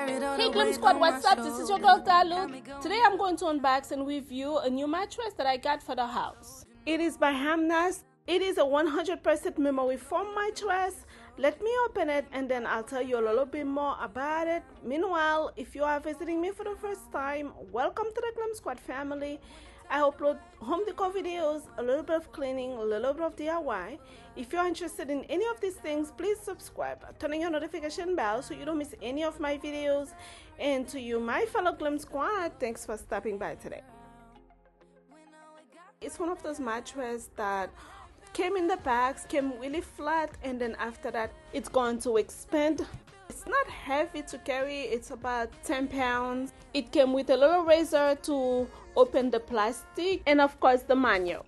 Hey Glam Squad, what's up? This is your girl Dalou. Today I'm going to unbox and review a new mattress that I got for the house. It is by Heim Nesr. It is a 100% memory foam mattress. Let me open it and then I'll tell you a little bit more about it. Meanwhile, if you are visiting me for the first time, welcome to the Glam Squad family. I upload home decor videos, a little bit of cleaning, a little bit of DIY. If you're interested in any of these things, please subscribe, turn on your notification bell so you don't miss any of my videos. And to you, my fellow Glam Squad, thanks for stopping by today. It's one of those mattresses that came in the packs, came really flat, and then after that, it's going to expand. It's not heavy to carry, it's about 10 pounds. It came with a little razor to open the plastic and of course the manual.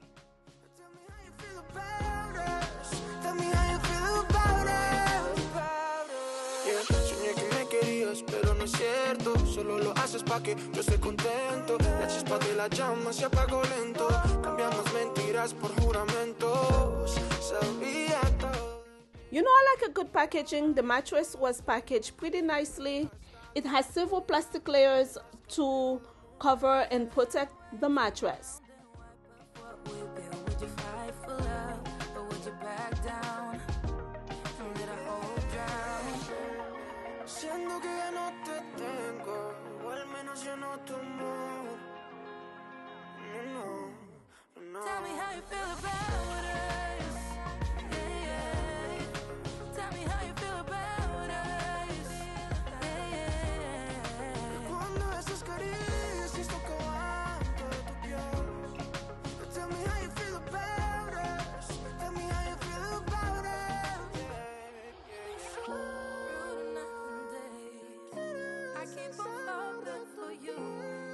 You know, I like a good packaging. The mattress was packaged pretty nicely. It has several plastic layers to cover and protect the mattress. Tell me how you feel about us. Tell me how you feel about us. Cuando esas caricias tocaban tu piel. Tell me how you feel about us. Tell me how you feel about us. I keep on falling for you.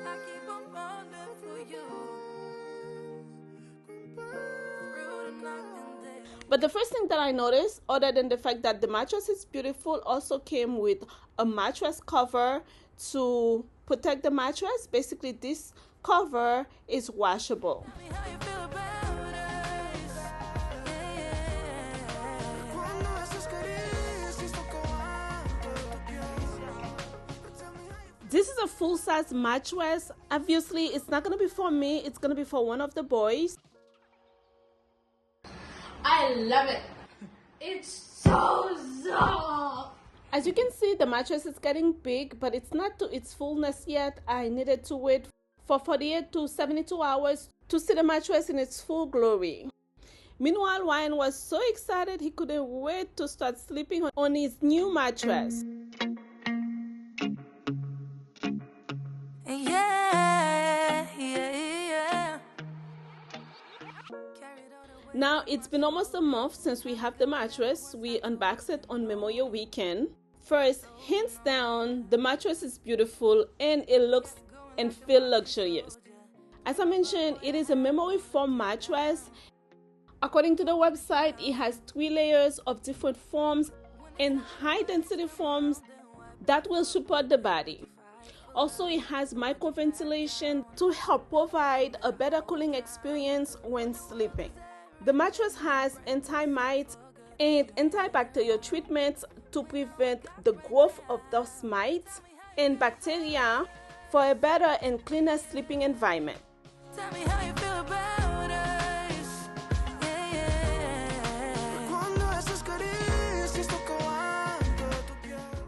I keep on falling for you. But the first thing that I noticed, other than the fact that the mattress is beautiful, also came with a mattress cover to protect the mattress. Basically, this cover is washable. This is a full-size mattress. Obviously, it's not going to be for me. It's going to be for one of the boys. I love it. It's so soft. As you can see, the mattress is getting big, but it's not to its fullness yet. I needed to wait for 48 to 72 hours to see the mattress in its full glory. Meanwhile, Ryan was so excited he couldn't wait to start sleeping on his new mattress. Now, it's been almost a month since we have the mattress. We unboxed it on Memorial Weekend. First, hands down, the mattress is beautiful and it looks and feels luxurious. As I mentioned, it is a memory foam mattress. According to the website, it has 3 layers of different foams and high density foams that will support the body. Also, it has microventilation to help provide a better cooling experience when sleeping. The mattress has anti-mite and antibacterial treatments to prevent the growth of those mites and bacteria for a better and cleaner sleeping environment. Tell me how you feel about us.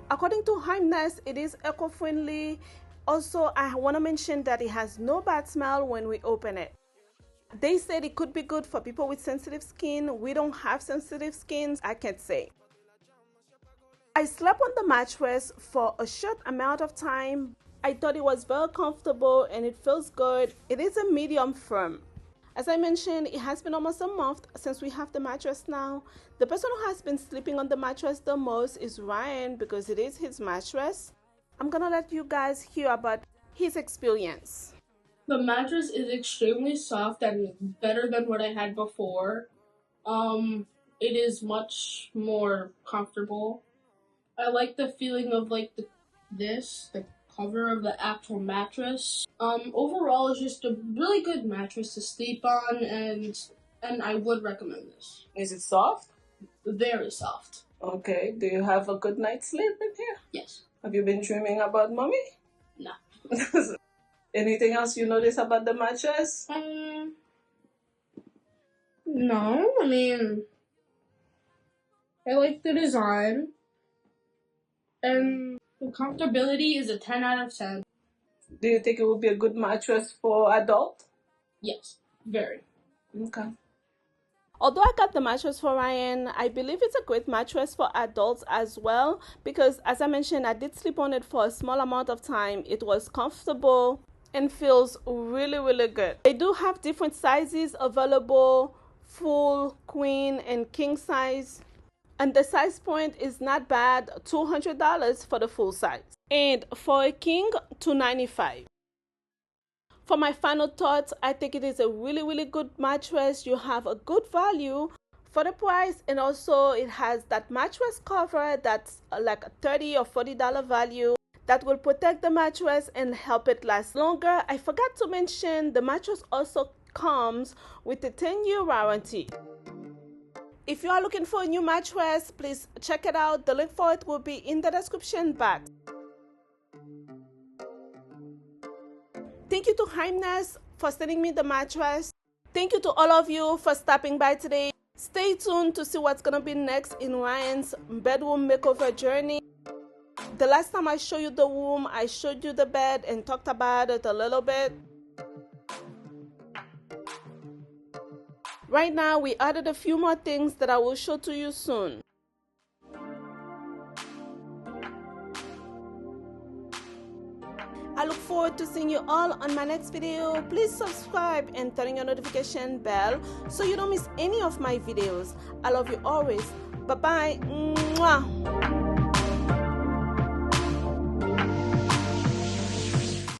According to Heim Nesr, it is eco-friendly. Also, I want to mention that it has no bad smell when we open it. They said it could be good for people with sensitive skin. We don't have sensitive skins, I can't say. I slept on the mattress for a short amount of time. I thought it was very comfortable and it feels good. It is a medium firm. As I mentioned, it has been almost a month since we have the mattress now. The person who has been sleeping on the mattress the most is Ryan because it is his mattress. I'm gonna let you guys hear about his experience. The mattress is extremely soft and better than what I had before. It is much more comfortable. I like the feeling of like the cover of the actual mattress. Overall, it's just a really good mattress to sleep on, and I would recommend this. Is it soft? Very soft. Okay. Do you have a good night's sleep in here? Yes. Have you been dreaming about mommy? No. Anything else you notice about the mattress? No, I mean, I like the design, and the comfortability is a 10 out of 10. Do you think it would be a good mattress for adult? Yes, very. Okay. Although I got the mattress for Ryan, I believe it's a great mattress for adults as well because, as I mentioned, I did sleep on it for a small amount of time. It was comfortable and feels really, really good. They do have different sizes available, full, queen, and king size. And the size point is not bad, $200 for the full size. And for a king, $295. For my final thoughts, I think it is a really, really good mattress. You have a good value for the price, and also it has that mattress cover that's like a $30 or $40 value that will protect the mattress and help it last longer. I forgot to mention the mattress also comes with a 10-year warranty. If you are looking for a new mattress, please check it out. The link for it will be in the description box. Thank you to Heim Nesr for sending me the mattress. Thank you to all of you for stopping by today. Stay tuned to see what's going to be next in Ryan's bedroom makeover journey. The last time I showed you the room, I showed you the bed and talked about it a little bit. Right now, we added a few more things that I will show to you soon. I look forward to seeing you all on my next video. Please subscribe and turn on your notification bell so you don't miss any of my videos. I love you always. Bye-bye. Mwah.